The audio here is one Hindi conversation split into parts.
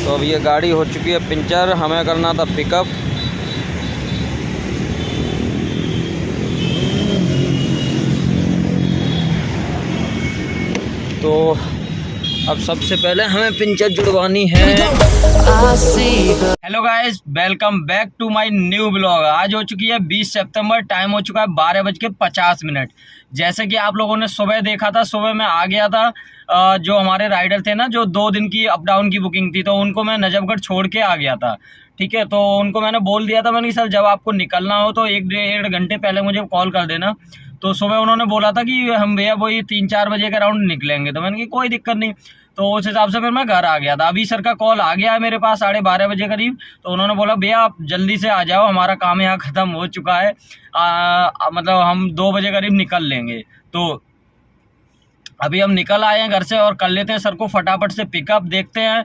तो अब ये गाड़ी हो चुकी है पंचर, हमें करना था पिकअप। तो अब सबसे पहले हमें पंचर जुड़वानी है। Hello guys, welcome back to my new blog. आज हो चुकी है 20 सितंबर, टाइम हो चुका है 12:50। जैसे कि आप लोगों ने सुबह देखा था, सुबह मैं आ गया था। जो हमारे राइडर थे ना, जो 2 दिन की अप डाउन की बुकिंग थी, तो उनको मैं नजफगढ़ छोड़ के आ गया था। ठीक है, तो उनको मैंने बोल दिया था, मैंने सर जब आपको निकलना हो तो 1-1.5 घंटे पहले मुझे कॉल कर देना। तो सुबह उन्होंने बोला था कि हम भैया वही 3-4 बजे के राउंड निकलेंगे। तो मैंने कहा कोई दिक्कत नहीं। तो उस हिसाब से फिर मैं घर आ गया था। अभी सर का कॉल आ गया है मेरे पास 12:30 बजे करीब। तो उन्होंने बोला भैया आप जल्दी से आ जाओ, हमारा काम यहाँ ख़त्म हो चुका है। मतलब हम 2 बजे करीब निकल लेंगे। तो अभी हम निकल आए हैं घर से और कर लेते हैं सर को फटाफट से पिकअप। देखते हैं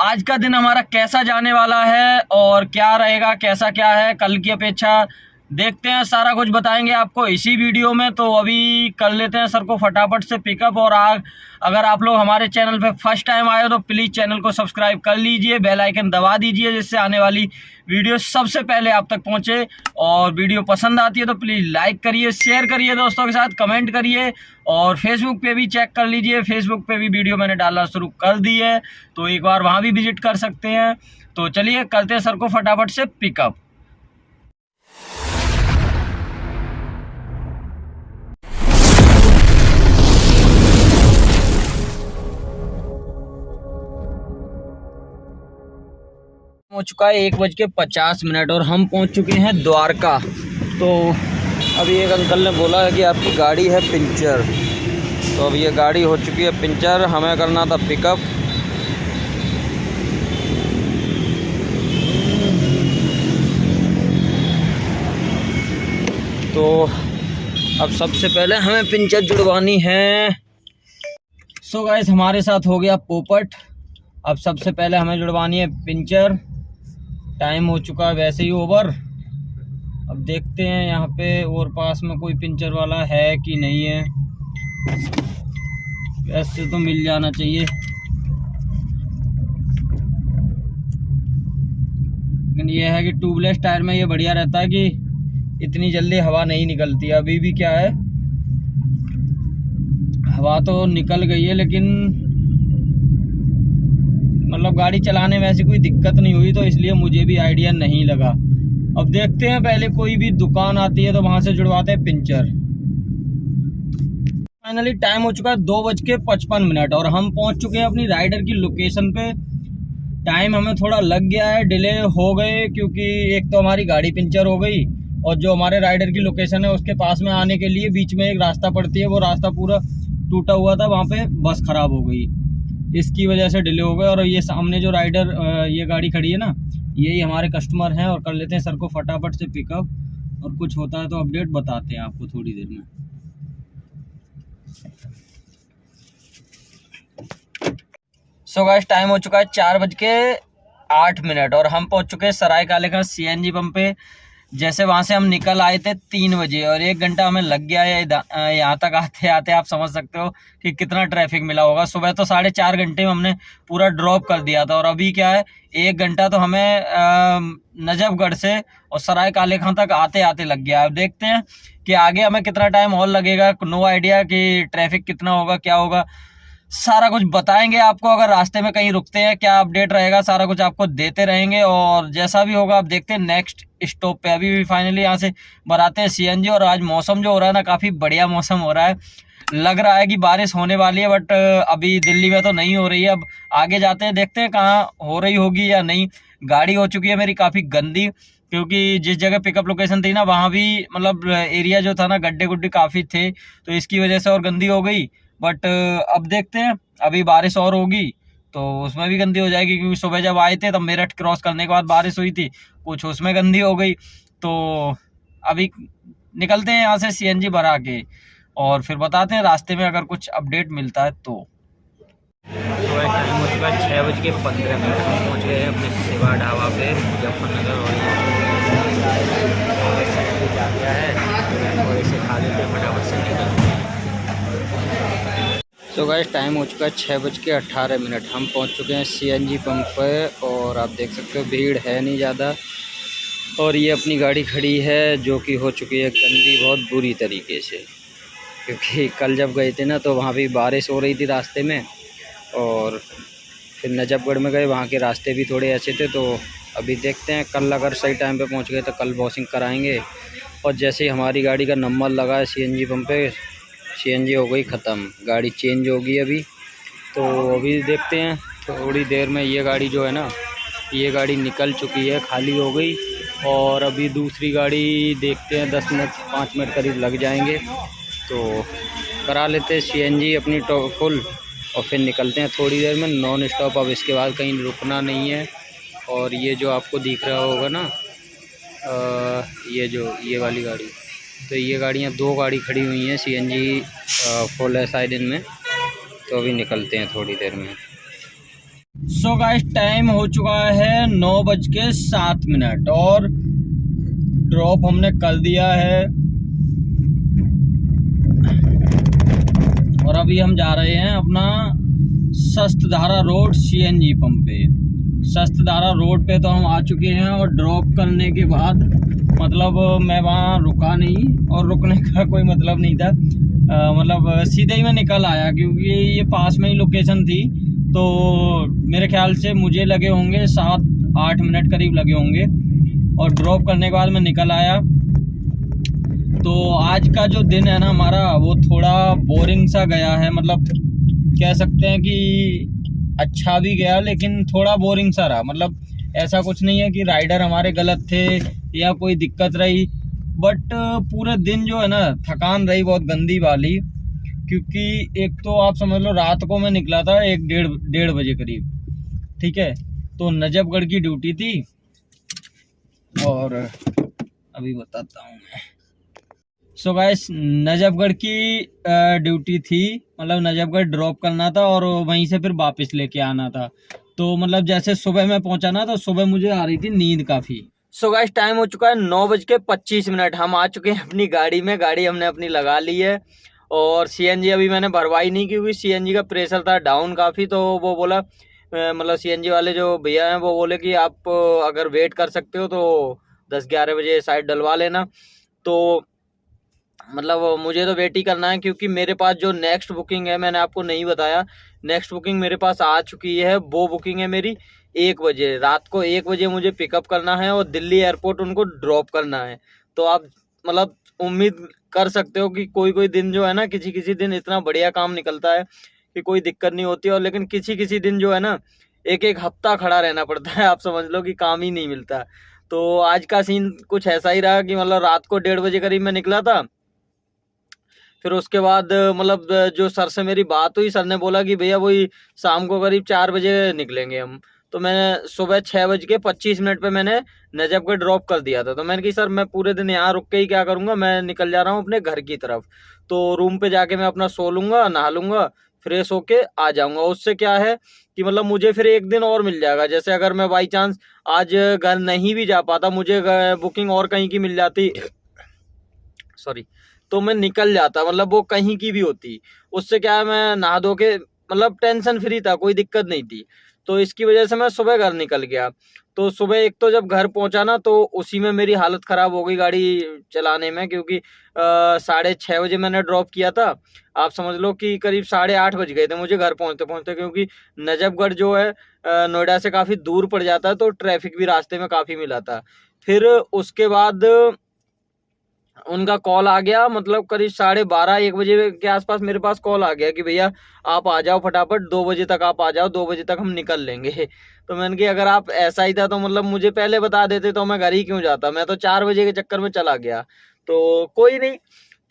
आज का दिन हमारा कैसा जाने वाला है और क्या रहेगा, कैसा क्या है कल की अपेक्षा। देखते हैं, सारा कुछ बताएंगे आपको इसी वीडियो में। तो अभी कर लेते हैं सर को फटाफट से पिकअप। और अगर आप लोग हमारे चैनल पे फर्स्ट टाइम आए हो तो प्लीज़ चैनल को सब्सक्राइब कर लीजिए, बेल आइकन दबा दीजिए, जिससे आने वाली वीडियो सबसे पहले आप तक पहुंचे। और वीडियो पसंद आती है तो प्लीज़ लाइक करिए, शेयर करिए दोस्तों के साथ, कमेंट करिए। और फेसबुक पे भी चेक कर लीजिए, फेसबुक पे भी वीडियो मैंने डालना शुरू कर दी है, तो एक बार वहाँ भी विजिट कर सकते हैं। तो चलिए करते हैं सर को फटाफट से पिकअप। हो चुका है 1:50 और हम पहुंच चुके हैं द्वारका। तो अभी एक अंकल ने बोला है कि आपकी गाड़ी है पंचर। तो अब ये गाड़ी हो चुकी है पंचर, हमें करना था पिकअप। तो अब सबसे पहले हमें पंचर जुड़वानी है। सो गाइस, हमारे साथ हो गया पोपट। अब सबसे पहले हमें जुड़वानी है पंचर। टाइम हो चुका है वैसे ही ओवर। अब देखते हैं यहाँ पे और पास में कोई पंचर वाला है कि नहीं है। वैसे तो मिल जाना चाहिए, लेकिन ये है कि ट्यूबलेस टायर में ये बढ़िया रहता है कि इतनी जल्दी हवा नहीं निकलती है। अभी भी क्या है, हवा तो निकल गई है, लेकिन मतलब गाड़ी चलाने में ऐसी कोई दिक्कत नहीं हुई, तो इसलिए मुझे भी आइडिया नहीं लगा। अब देखते हैं, पहले कोई भी दुकान आती है तो वहां से जुड़वाते हैं पंचर। फाइनली टाइम हो चुका है 2:55 और हम पहुंच चुके हैं अपनी राइडर की लोकेशन पे। टाइम हमें थोड़ा लग गया है, डिले हो गए, क्योंकि एक तो हमारी गाड़ी पंचर हो गई और जो हमारे राइडर की लोकेशन है उसके पास में आने के लिए बीच में एक रास्ता पड़ती है, वो रास्ता पूरा टूटा हुआ था, वहाँ पे बस खराब हो गई, इसकी वजह से डिले हो गए। और ये सामने जो राइडर ये गाड़ी खड़ी है ना, यही हमारे कस्टमर हैं। और कर लेते हैं सर को फटाफट से पिकअप, और कुछ होता है तो अपडेट बताते हैं आपको थोड़ी देर में। सो गाइस, टाइम हो चुका है 4:08 और हम पहुंच चुके हैं सराय काले का CNG पंप पे। जैसे वहां से हम निकल आए थे 3 बजे और 1 घंटा हमें लग गया है यहाँ तक आते आते। आप समझ सकते हो कि कितना ट्रैफिक मिला होगा। सुबह तो 4.5 घंटे में हमने पूरा ड्रॉप कर दिया था, और अभी क्या है 1 घंटा तो हमें नजफगढ़ से और सराय काले खां तक आते आते लग गया। अब देखते हैं कि आगे हमें कितना टाइम और लगेगा। नो आइडिया कि ट्रैफिक कितना होगा, क्या होगा, सारा कुछ बताएंगे आपको। अगर रास्ते में कहीं रुकते हैं, क्या अपडेट रहेगा, सारा कुछ आपको देते रहेंगे। और जैसा भी होगा आप देखते हैं नेक्स्ट स्टॉप पे। अभी भी फाइनली यहाँ से भराते हैं CNG। और आज मौसम जो हो रहा है ना, काफ़ी बढ़िया मौसम हो रहा है। लग रहा है कि बारिश होने वाली है, बट अभी दिल्ली में तो नहीं हो रही है। अब आगे जाते हैं, देखते हैं कहाँ हो रही होगी या नहीं। गाड़ी हो चुकी है मेरी काफ़ी गंदी, क्योंकि जिस जगह पिकअप लोकेशन थी ना, वहाँ भी मतलब एरिया जो था ना, गड्ढे गुड्ढे काफ़ी थे, तो इसकी वजह से और गंदी हो गई। बट अब देखते हैं, अभी बारिश और होगी तो उसमें भी गंदी हो जाएगी, क्योंकि सुबह जब आए थे तब मेरठ क्रॉस करने के बाद बारिश हुई थी, कुछ उसमें गंदी हो गई। तो अभी निकलते हैं यहाँ से CNG भरा के, और फिर बताते हैं रास्ते में अगर कुछ अपडेट मिलता है तो। टाइम हो चुका है 6:15। हम पहुँच गए हैं अपने सेवा ढाबा पे मुजफ्फरनगर। और इसे खा लेते हैं फटाफट से। सो गाइस टाइम हो चुका है 6:18। हम पहुंच चुके हैं सीएनजी पंप पे और आप देख सकते हो भीड़ है नहीं ज़्यादा। और ये अपनी गाड़ी खड़ी है जो कि हो चुकी है गंदी बहुत बुरी तरीके से, क्योंकि कल जब गए थे ना तो वहाँ भी बारिश हो रही थी रास्ते में। और फिर नजफगढ़ में गए, वहाँ के रास्ते भी थोड़े ऐसे थे। तो अभी देखते हैं, कल अगर सही टाइम पे पहुँच गए तो कल वॉशिंग कराएंगे। और जैसे ही हमारी गाड़ी का नंबर लगा है सीएनजी पंप पे, सीएनजी हो गई ख़त्म, गाड़ी चेंज होगी अभी। तो अभी देखते हैं थोड़ी देर में ये गाड़ी जो है ना, ये गाड़ी निकल चुकी है, खाली हो गई। और अभी दूसरी गाड़ी देखते हैं, 10 मिनट 5 मिनट करीब लग जाएंगे तो करा लेते हैं सीएनजी अपनी फुल और फिर निकलते हैं थोड़ी देर में नॉन स्टॉप। अब इसके बाद कहीं रुकना नहीं है। और ये जो आपको दिख रहा होगा ना, ये वाली गाड़ी, तो ये गाड़ियाँ 2 गाड़ी खड़ी हुई हैं सीएनजी फुल है शायद इनमें। तो अभी निकलते हैं थोड़ी देर में। सो गाइस टाइम हो चुका है 9:07 और ड्रॉप हमने कर दिया है। और अभी हम जा रहे हैं अपना शस्त्रधारा रोड सीएनजी पंप पे। शस्त्रधारा रोड पे तो हम आ चुके हैं और ड्रॉप करने के बाद मतलब मैं वहाँ रुका नहीं और रुकने का कोई मतलब नहीं था। मतलब सीधे ही मैं निकल आया, क्योंकि ये पास में ही लोकेशन थी। तो मेरे ख्याल से मुझे लगे होंगे 7-8 मिनट करीब लगे होंगे और ड्रॉप करने के बाद मैं निकल आया। तो आज का जो दिन है ना हमारा, वो थोड़ा बोरिंग सा गया है। मतलब कह सकते हैं कि अच्छा भी गया लेकिन थोड़ा बोरिंग सा रहा। मतलब ऐसा कुछ नहीं है कि राइडर हमारे गलत थे या कोई दिक्कत रही, बट पूरे दिन जो है ना थकान रही बहुत गंदी वाली। क्योंकि एक तो आप समझ लो रात को मैं निकला था 1-1:30 बजे करीब, ठीक है। तो नजफगढ़ की ड्यूटी थी और अभी बताता हूँ मैं। सो गाइस नजफगढ़ की ड्यूटी थी, मतलब नजफगढ़ ड्रॉप करना था और वहीं से फिर वापस लेके आना था। तो मतलब जैसे सुबह मैं पहुंचा ना तो सुबह मुझे आ रही थी नींद काफ़ी। सो गाइस टाइम हो चुका है 9:25। हम आ चुके हैं अपनी गाड़ी में, गाड़ी हमने अपनी लगा ली है। और सीएनजी अभी मैंने भरवाई नहीं, क्योंकि सीएनजी का प्रेशर था डाउन काफ़ी। तो वो बोला, मतलब सीएनजी वाले जो भैया हैं वो बोले कि आप अगर वेट कर सकते हो तो 10-11 बजे साइड डलवा लेना। तो मतलब मुझे तो वेट ही करना है, क्योंकि मेरे पास जो नेक्स्ट बुकिंग है, मैंने आपको नहीं बताया, नेक्स्ट बुकिंग मेरे पास आ चुकी है। वो बुकिंग है मेरी 1 बजे, रात को 1 बजे मुझे पिकअप करना है और दिल्ली एयरपोर्ट उनको ड्रॉप करना है। तो आप मतलब उम्मीद कर सकते हो कि कोई कोई दिन जो है ना, किसी किसी दिन इतना बढ़िया काम निकलता है कि कोई दिक्कत नहीं होती। और लेकिन किसी किसी दिन जो है ना, एक एक हफ्ता खड़ा रहना पड़ता है। आप समझ लो कि काम ही नहीं मिलता। तो आज का सीन कुछ ऐसा ही रहा कि मतलब रात को 1:30 बजे करीब मैं निकला था। फिर उसके बाद मतलब जो सर से मेरी बात हुई, सर ने बोला कि भैया वही शाम को करीब 4 बजे निकलेंगे हम। तो मैंने सुबह 6:25 पे मैंने नजफगढ़ ड्रॉप कर दिया था। तो मैंने कहा सर मैं पूरे दिन यहाँ रुक के ही क्या करूँगा, मैं निकल जा रहा हूँ अपने घर की तरफ। तो रूम पे जाके मैं अपना सो लूँगा, नहा लूँगा, फ्रेश होके आ जाऊँगा। उससे क्या है कि मतलब मुझे फिर 1 दिन और मिल जाएगा। जैसे अगर मैं बाई चांस आज घर नहीं भी जा पाता, मुझे बुकिंग और कहीं की मिल जाती, सॉरी, तो मैं निकल जाता, मतलब वो कहीं की भी होती। उससे क्या है, मैं नहा धो के मतलब टेंशन फ्री था, कोई दिक्कत नहीं थी। तो इसकी वजह से मैं सुबह घर निकल गया। तो सुबह एक तो जब घर पहुंचा ना, तो उसी में मेरी हालत ख़राब हो गई गाड़ी चलाने में, क्योंकि 6:30 बजे मैंने ड्रॉप किया था। आप समझ लो कि करीब 8:30 बज गए थे मुझे घर पहुंचते पहुंचते, क्योंकि नजफगढ़ जो है नोएडा से काफ़ी दूर पड़ जाता है, तो ट्रैफिक भी रास्ते में काफ़ी मिला था। फिर उसके बाद उनका कॉल आ गया, मतलब करीब 12:30-1 बजे के आसपास मेरे पास कॉल आ गया कि भैया आप आ जाओ फटाफट, 2 बजे तक आप आ जाओ, 2 बजे तक हम निकल लेंगे। तो मैंने कहा अगर आप ऐसा ही था तो मतलब मुझे पहले बता देते तो मैं घर ही क्यों जाता, मैं तो 4 बजे के चक्कर में चला गया। तो कोई नहीं,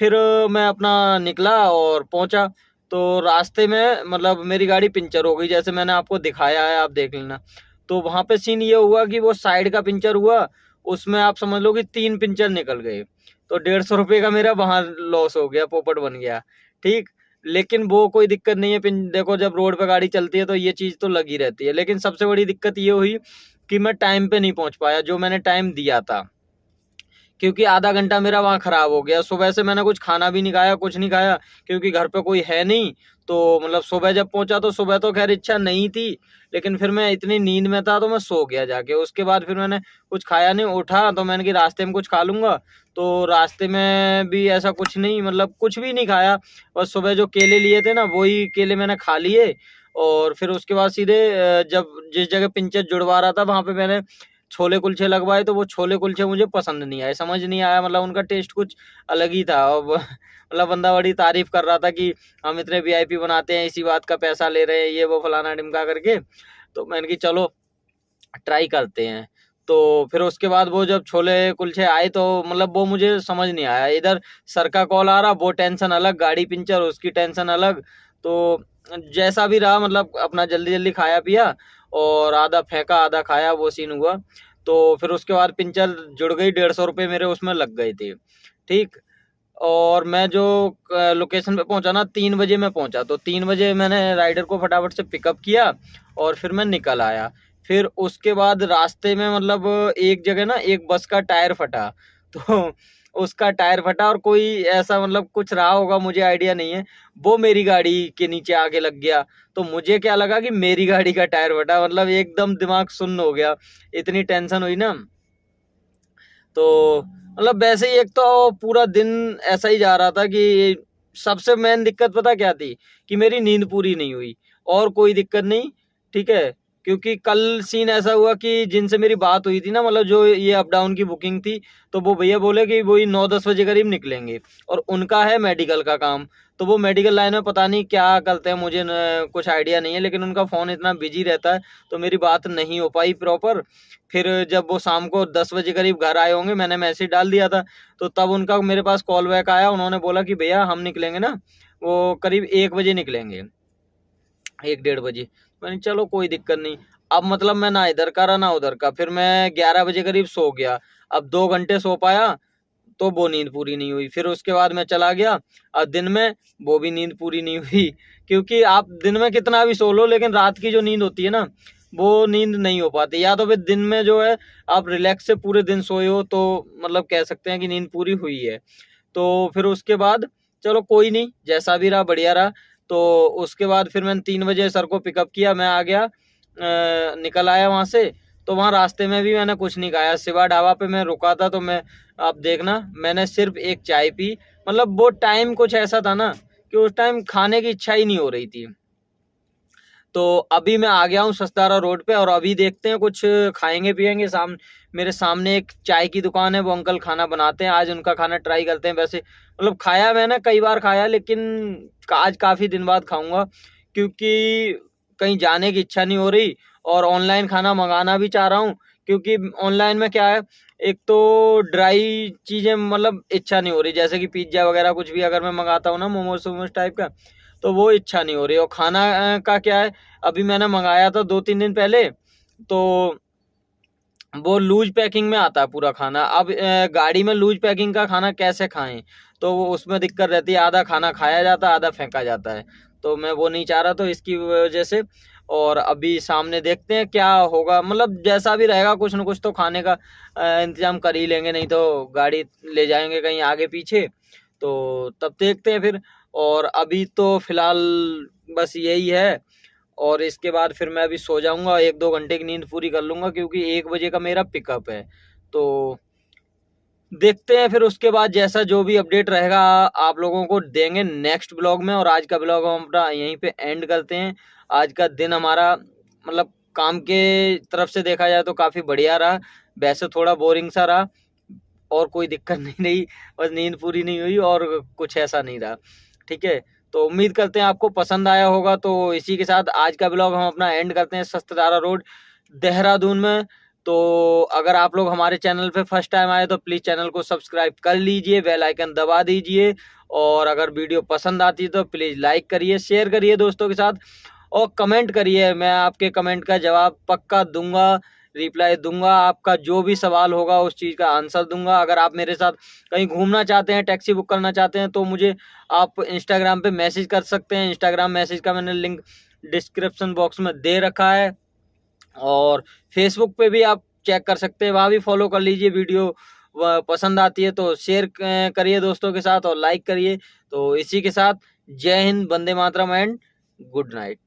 फिर मैं अपना निकला और पहुंचा। तो रास्ते में मतलब मेरी गाड़ी पंचर हो गई, जैसे मैंने आपको दिखाया है, आप देख लेना। तो वहाँ पे सीन ये हुआ कि वो साइड का पंचर हुआ, उसमें आप समझ लो कि 3 पंचर निकल गए। तो 150 रुपये का मेरा वहाँ लॉस हो गया, पोपट बन गया, ठीक। लेकिन वो कोई दिक्कत नहीं है, देखो जब रोड पे गाड़ी चलती है तो ये चीज़ तो लगी रहती है। लेकिन सबसे बड़ी दिक्कत ये हुई कि मैं टाइम पे नहीं पहुँच पाया, जो मैंने टाइम दिया था। क्योंकि आधा घंटा मेरा वहाँ ख़राब हो गया। सुबह से मैंने कुछ खाना भी नहीं खाया, कुछ नहीं खाया, क्योंकि घर पे कोई है नहीं। तो मतलब सुबह जब पहुँचा तो सुबह तो खैर इच्छा नहीं थी, लेकिन फिर मैं इतनी नींद में था तो मैं सो गया जाके। उसके बाद फिर मैंने कुछ खाया नहीं, उठा तो मैंने कि रास्ते में कुछ खा लूँगा। तो रास्ते में भी ऐसा कुछ नहीं, मतलब कुछ भी नहीं खाया, बस सुबह जो केले लिए थे ना वही केले मैंने खा लिए। और फिर उसके बाद सीधे जब जिस जगह पिंचर जुड़वा रहा था वहाँ पे मैंने छोले कुलचे लगवाए, तो वो छोले कुलचे मुझे पसंद नहीं आए, समझ नहीं आया, मतलब उनका टेस्ट कुछ अलग ही था। और मतलब बंदा बड़ी तारीफ कर रहा था कि हम इतने वीआईपी बनाते हैं, इसी बात का पैसा ले रहे हैं, ये वो फलाना ढिमका करके। तो मैंने कि चलो ट्राई करते हैं। तो फिर उसके बाद वो जब छोले कुलचे आए तो मतलब वो मुझे समझ नहीं आया, इधर सर का कॉल आ रहा, वो टेंशन अलग, गाड़ी पंचर उसकी टेंशन अलग। तो जैसा भी रहा, मतलब अपना जल्दी जल्दी खाया पिया और आधा फेंका आधा खाया, वो सीन हुआ। तो फिर उसके बाद पंचर जुड़ गई, 150 रुपये मेरे उसमें लग गए थे। ठीक। और मैं जो लोकेशन पे पहुंचा ना 3 बजे मैं पहुंचा, तो 3 बजे मैंने राइडर को फटाफट से पिकअप किया और फिर मैं निकल आया। फिर उसके बाद रास्ते में मतलब एक जगह ना एक बस का टायर फटा, तो उसका टायर फटा और कोई ऐसा मतलब कुछ रहा होगा, मुझे आइडिया नहीं है, वो मेरी गाड़ी के नीचे आके लग गया। तो मुझे क्या लगा कि मेरी गाड़ी का टायर फटा, मतलब एकदम दिमाग सुन्न हो गया, इतनी टेंशन हुई ना। तो मतलब वैसे ही एक तो पूरा दिन ऐसा ही जा रहा था कि सबसे मेन दिक्कत पता क्या थी कि मेरी नींद पूरी नहीं हुई, और कोई दिक्कत नहीं। ठीक है, क्योंकि कल सीन ऐसा हुआ कि जिनसे मेरी बात हुई थी ना, मतलब जो ये अप डाउन की बुकिंग थी, तो वो भैया बोले कि वही 9-10 बजे करीब निकलेंगे, और उनका है मेडिकल का काम। तो वो मेडिकल लाइन में पता नहीं क्या करते हैं, मुझे कुछ आइडिया नहीं है, लेकिन उनका फ़ोन इतना बिजी रहता है तो मेरी बात नहीं हो पाई प्रॉपर। फिर जब वो शाम को 10 बजे करीब घर आए होंगे, मैंने मैसेज डाल दिया था, तो तब उनका मेरे पास कॉल बैक आया। उन्होंने बोला कि भैया हम निकलेंगे ना, वो करीब 1 बजे निकलेंगे, 1 डेढ़ बजे। मैंने चलो कोई दिक्कत नहीं। अब मतलब मैं ना इधर का रहा ना उधर का, फिर मैं 11 बजे करीब सो गया। अब 2 घंटे सो पाया तो वो नींद पूरी नहीं हुई। फिर उसके बाद मैं चला गया, और दिन में वो भी नींद पूरी नहीं हुई, क्योंकि आप दिन में कितना भी सो लो, लेकिन रात की जो नींद होती है ना, वो नींद नहीं हो पाती। या तो फिर दिन में जो है आप रिलैक्स से पूरे दिन सोए हो तो मतलब कह सकते हैं कि नींद पूरी हुई है। तो फिर उसके बाद चलो कोई नहीं, जैसा भी रहा बढ़िया रहा। तो उसके बाद फिर मैंने 3 बजे सर को पिकअप किया, मैं आ गया, निकल आया वहाँ से। तो वहाँ रास्ते में भी मैंने कुछ नहीं खाया, शिवा ढाबा पे मैं रुका था, तो मैं, आप देखना, मैंने सिर्फ एक चाय पी। मतलब वो टाइम कुछ ऐसा था ना कि उस टाइम खाने की इच्छा ही नहीं हो रही थी। तो अभी मैं आ गया हूँ सस्तारा रोड पे, और अभी देखते हैं कुछ खाएंगे पिएंगे। मेरे सामने एक चाय की दुकान है, वो अंकल खाना बनाते हैं, आज उनका खाना ट्राई करते हैं। वैसे मतलब खाया मैंने कई बार खाया, लेकिन आज काफ़ी दिन बाद खाऊंगा, क्योंकि कहीं जाने की इच्छा नहीं हो रही, और ऑनलाइन खाना मंगाना भी चाह रहा हूँ। क्योंकि ऑनलाइन में क्या है, एक तो ड्राई चीज़ें मतलब इच्छा नहीं हो रही, जैसे कि पिज्ज़ा वगैरह कुछ भी अगर मैं मंगाता हूँ ना, मोमोज वोमोज टाइप का, तो वो इच्छा नहीं हो रही। और खाना का क्या है, अभी मैंने मंगाया था 2-3 दिन पहले, तो वो लूज पैकिंग में आता है पूरा खाना। अब गाड़ी में लूज पैकिंग का खाना कैसे खाएं, तो वो उसमें दिक्कत रहती है, आधा खाना खाया जाता है आधा फेंका जाता है। तो मैं वो नहीं चाह रहा, तो इसकी वजह से। और अभी सामने देखते हैं क्या होगा, मतलब जैसा भी रहेगा कुछ न कुछ तो खाने का इंतजाम कर ही लेंगे, नहीं तो गाड़ी ले जाएंगे कहीं आगे पीछे, तो तब देखते हैं फिर। और अभी तो फिलहाल बस यही है, और इसके बाद फिर मैं अभी सो जाऊंगा, 1-2 घंटे की नींद पूरी कर लूंगा, क्योंकि 1 बजे का मेरा पिकअप है। तो देखते हैं फिर उसके बाद जैसा जो भी अपडेट रहेगा आप लोगों को देंगे नेक्स्ट ब्लॉग में। और आज का ब्लॉग हम अपना यहीं पे एंड करते हैं। आज का दिन हमारा मतलब काम के तरफ से देखा जाए तो काफ़ी बढ़िया रहा, वैसे थोड़ा बोरिंग सा रहा, और कोई दिक्कत नहीं रही, बस नींद पूरी नहीं हुई और कुछ ऐसा नहीं रहा। ठीक है, तो उम्मीद करते हैं आपको पसंद आया होगा। तो इसी के साथ आज का ब्लॉग हम अपना एंड करते हैं सस्तदारा रोड देहरादून में। तो अगर आप लोग हमारे चैनल पे फर्स्ट टाइम आए तो प्लीज़ चैनल को सब्सक्राइब कर लीजिए, बेल आइकन दबा दीजिए, और अगर वीडियो पसंद आती है तो प्लीज़ लाइक करिए, शेयर करिए दोस्तों के साथ, और कमेंट करिए। मैं आपके कमेंट का जवाब पक्का दूंगा, रिप्लाई दूंगा, आपका जो भी सवाल होगा उस चीज़ का आंसर दूंगा। अगर आप मेरे साथ कहीं घूमना चाहते हैं, टैक्सी बुक करना चाहते हैं, तो मुझे आप इंस्टाग्राम पे मैसेज कर सकते हैं। इंस्टाग्राम मैसेज का मैंने लिंक डिस्क्रिप्शन बॉक्स में दे रखा है, और फेसबुक पे भी आप चेक कर सकते हैं, वहाँ भी फॉलो कर लीजिए वीडियो पसंद आती है तो शेयर करिए दोस्तों के साथ और लाइक करिए। तो इसी के साथ जय Hind, Vande Mataram and good night.